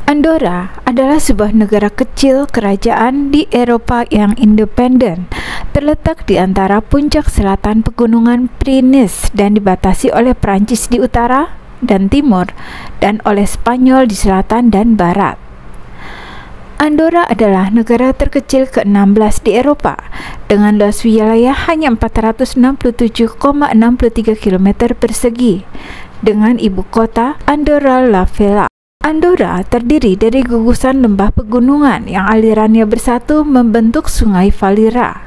Andorra adalah sebuah negara kecil kerajaan di Eropa yang independen, terletak di antara puncak selatan pegunungan Pyrenees dan dibatasi oleh Prancis di utara dan timur dan oleh Spanyol di selatan dan barat. Andorra adalah negara terkecil ke-16 di Eropa dengan luas wilayah hanya 467,63 km persegi dengan ibu kota Andorra la Vella. Andorra terdiri dari gugusan lembah pegunungan yang alirannya bersatu membentuk sungai Valira.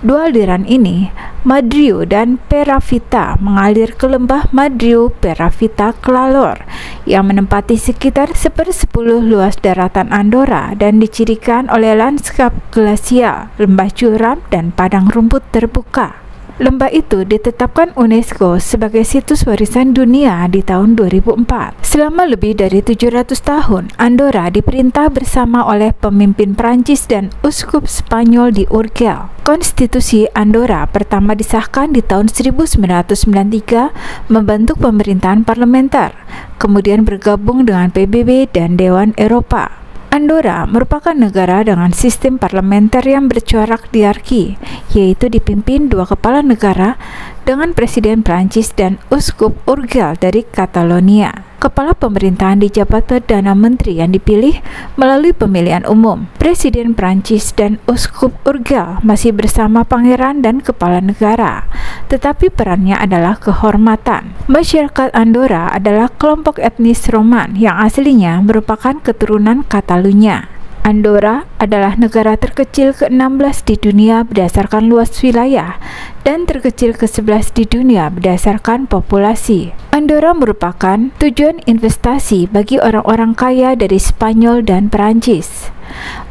Dua aliran ini, Madriu dan Peravita, mengalir ke lembah Madriu Peravita Clalor yang menempati sekitar 1/10 luas daratan Andorra dan dicirikan oleh lanskap glasial, lembah curam, dan padang rumput terbuka. Lembah itu ditetapkan UNESCO sebagai situs warisan dunia di tahun 2004. Selama lebih dari 700 tahun, Andorra diperintah bersama oleh pemimpin Prancis dan uskup Spanyol di Urgell. Konstitusi Andorra pertama disahkan di tahun 1993 membentuk pemerintahan parlementer, kemudian bergabung dengan PBB dan Dewan Eropa. Andorra merupakan negara dengan sistem parlementer yang bercorak diarki, yaitu dipimpin dua kepala negara dengan presiden Prancis dan uskup Urgell dari Catalonia. Kepala pemerintahan dijabat Perdana Menteri yang dipilih melalui pemilihan umum. Presiden Prancis dan uskup Urgell masih bersama pangeran dan kepala negara, tetapi perannya adalah kehormatan. Masyarakat Andorra adalah kelompok etnis Roman yang aslinya merupakan keturunan Catalunya. Andorra adalah negara terkecil ke-16 di dunia berdasarkan luas wilayah dan terkecil ke-11 di dunia berdasarkan populasi. Andorra merupakan tujuan investasi bagi orang-orang kaya dari Spanyol dan Perancis.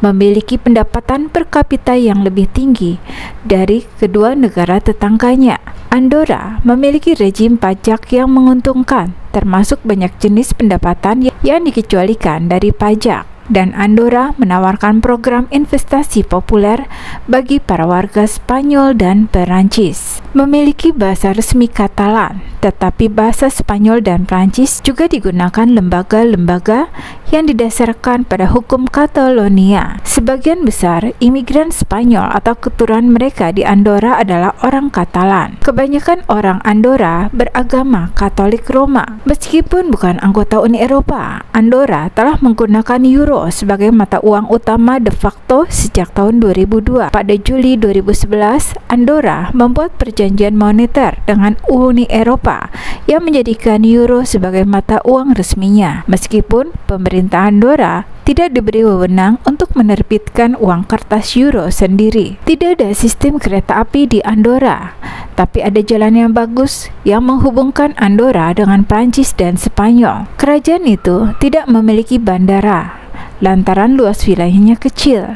Memiliki pendapatan per kapita yang lebih tinggi dari kedua negara tetangganya. Andorra memiliki rejim pajak yang menguntungkan, termasuk banyak jenis pendapatan yang dikecualikan dari pajak. Dan Andorra menawarkan program investasi populer bagi para warga Spanyol dan Perancis. Memiliki bahasa resmi Katalan, tetapi bahasa Spanyol dan Prancis juga digunakan lembaga-lembaga yang didasarkan pada hukum Catalonia. Sebagian besar imigran Spanyol atau keturunan mereka di Andorra adalah orang Katalan. Kebanyakan orang Andorra beragama Katolik Roma. Meskipun bukan anggota Uni Eropa, Andorra telah menggunakan euro sebagai mata uang utama de facto sejak tahun 2002. Pada Juli 2011, Andorra membuat perjanjian moneter dengan Uni Eropa yang menjadikan euro sebagai mata uang resminya. Meskipun pemerintah Andorra tidak diberi wewenang untuk menerbitkan uang kertas euro sendiri. Tidak ada sistem kereta api di Andorra, tapi ada jalan yang bagus yang menghubungkan Andorra dengan Prancis dan Spanyol. Kerajaan itu tidak memiliki bandara lantaran luas wilayahnya kecil,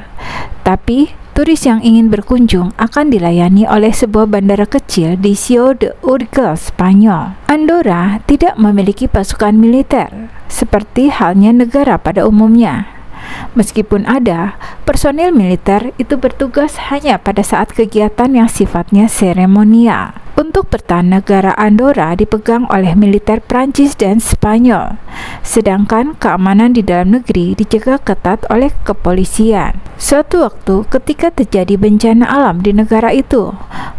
tapi turis yang ingin berkunjung akan dilayani oleh sebuah bandara kecil di Ciudad de Urgell, Spanyol. Andorra tidak memiliki pasukan militer seperti halnya negara pada umumnya. Meskipun ada, personil militer itu bertugas hanya pada saat kegiatan yang sifatnya seremonial. Untuk pertahanan negara Andorra dipegang oleh militer Prancis dan Spanyol, sedangkan keamanan di dalam negeri dijaga ketat oleh kepolisian. Suatu waktu ketika terjadi bencana alam di negara itu,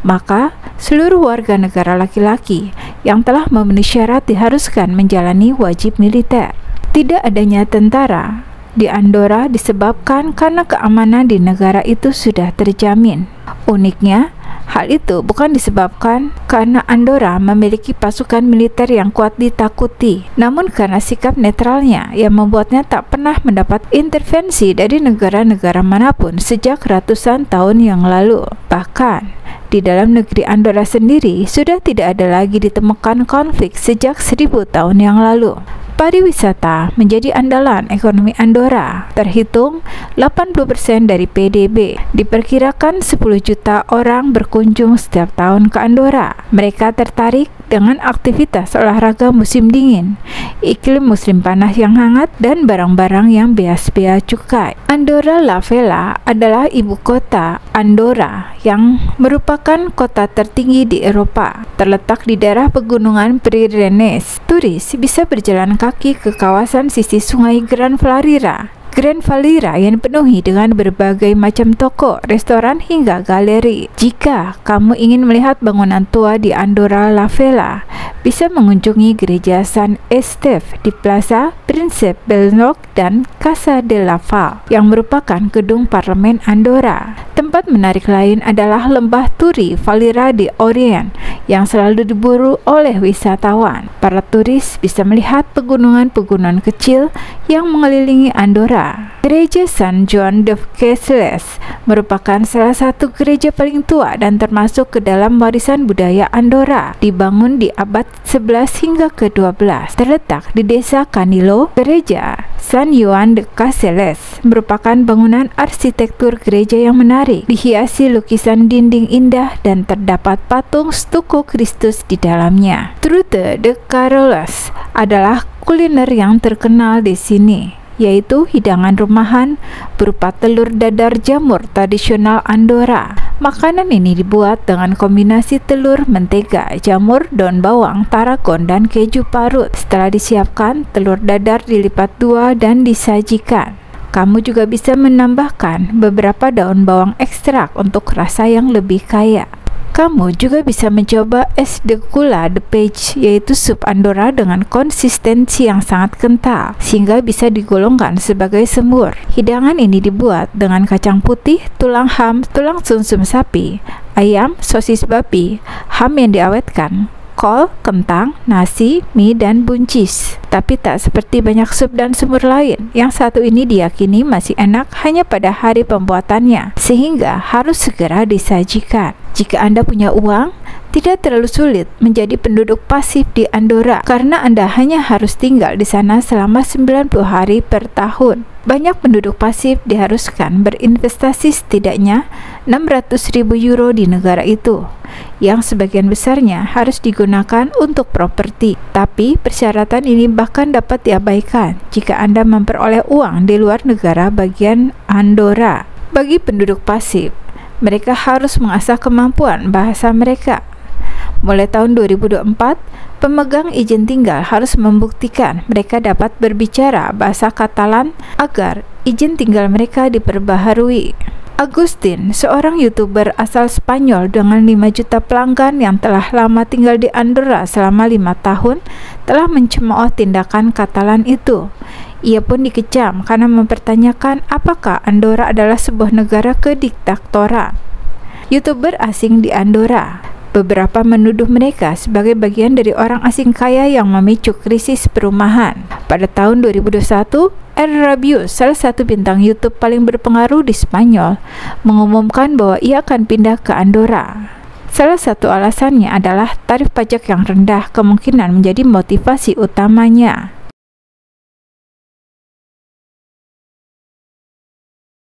maka seluruh warga negara laki-laki yang telah memenuhi syarat diharuskan menjalani wajib militer. Tidak adanya tentara di Andorra disebabkan karena keamanan di negara itu sudah terjamin. Uniknya, hal itu bukan disebabkan karena Andorra memiliki pasukan militer yang kuat ditakuti, namun karena sikap netralnya yang membuatnya tak pernah mendapat intervensi dari negara-negara manapun sejak ratusan tahun yang lalu. Bahkan, di dalam negeri Andorra sendiri sudah tidak ada lagi ditemukan konflik sejak 1000 tahun yang lalu. Pariwisata menjadi andalan ekonomi Andorra, terhitung 80% dari PDB. Diperkirakan 10 juta orang berkunjung setiap tahun ke Andorra. Mereka tertarik dengan aktivitas olahraga musim dingin, iklim musim panas yang hangat, dan barang-barang yang bea cukai. Andorra la Vella adalah ibu kota Andorra yang merupakan kota tertinggi di Eropa. Terletak di daerah pegunungan Pyrenees. Turis bisa berjalan kaki kaki ke kawasan sisi sungai Grand Valira. Grand Valira yang dipenuhi dengan berbagai macam toko, restoran hingga galeri. Jika kamu ingin melihat bangunan tua di Andorra la Vella, bisa mengunjungi gereja San Esteve di Plaza Príncep Belnoch dan Casa de la Val yang merupakan gedung parlemen Andorra. Tempat menarik lain adalah lembah Turi Valira de Orient yang selalu diburu oleh wisatawan. Para turis bisa melihat pegunungan-pegunungan kecil yang mengelilingi Andorra. Gereja San Joan de Caselles merupakan salah satu gereja paling tua dan termasuk ke dalam warisan budaya Andorra. Dibangun di abad 11 hingga ke-12, terletak di desa Canilo. Gereja San Joan de Caselles merupakan bangunan arsitektur gereja yang menarik, dihiasi lukisan dinding indah dan terdapat patung stuko Kristus di dalamnya. Trute de Carolus adalah kuliner yang terkenal di sini, yaitu hidangan rumahan berupa telur dadar jamur tradisional Andorra. Makanan ini dibuat dengan kombinasi telur, mentega, jamur, daun bawang, taragon, dan keju parut. Setelah disiapkan, telur dadar dilipat dua dan disajikan. Kamu juga bisa menambahkan beberapa daun bawang ekstrak untuk rasa yang lebih kaya. Kamu juga bisa mencoba es de gula de peix, yaitu sup Andorra dengan konsistensi yang sangat kental sehingga bisa digolongkan sebagai semur. Hidangan ini dibuat dengan kacang putih, tulang ham, tulang sumsum sapi, ayam, sosis babi, ham yang diawetkan, kol, kentang, nasi, mie, dan buncis. Tapi tak seperti banyak sup dan semur lain, yang satu ini diyakini masih enak hanya pada hari pembuatannya, sehingga harus segera disajikan. Jika Anda punya uang, tidak terlalu sulit menjadi penduduk pasif di Andorra karena Anda hanya harus tinggal di sana selama 90 hari per tahun. Banyak penduduk pasif diharuskan berinvestasi setidaknya 600.000 euro di negara itu, yang sebagian besarnya harus digunakan untuk properti. Tapi persyaratan ini bahkan dapat diabaikan jika Anda memperoleh uang di luar negara bagian Andorra. Bagi penduduk pasif, mereka harus mengasah kemampuan bahasa mereka. Mulai tahun 2024, pemegang izin tinggal harus membuktikan mereka dapat berbicara bahasa Katalan agar izin tinggal mereka diperbaharui. Agustin, seorang YouTuber asal Spanyol dengan 5 juta pelanggan yang telah lama tinggal di Andorra selama 5 tahun, telah mencemooh tindakan Katalan itu. Ia pun dikecam karena mempertanyakan apakah Andorra adalah sebuah negara kediktatoran. YouTuber asing di Andorra, beberapa menuduh mereka sebagai bagian dari orang asing kaya yang memicu krisis perumahan. Pada tahun 2021, Rabius, salah satu bintang YouTube paling berpengaruh di Spanyol, mengumumkan bahwa ia akan pindah ke Andorra. Salah satu alasannya adalah tarif pajak yang rendah kemungkinan menjadi motivasi utamanya.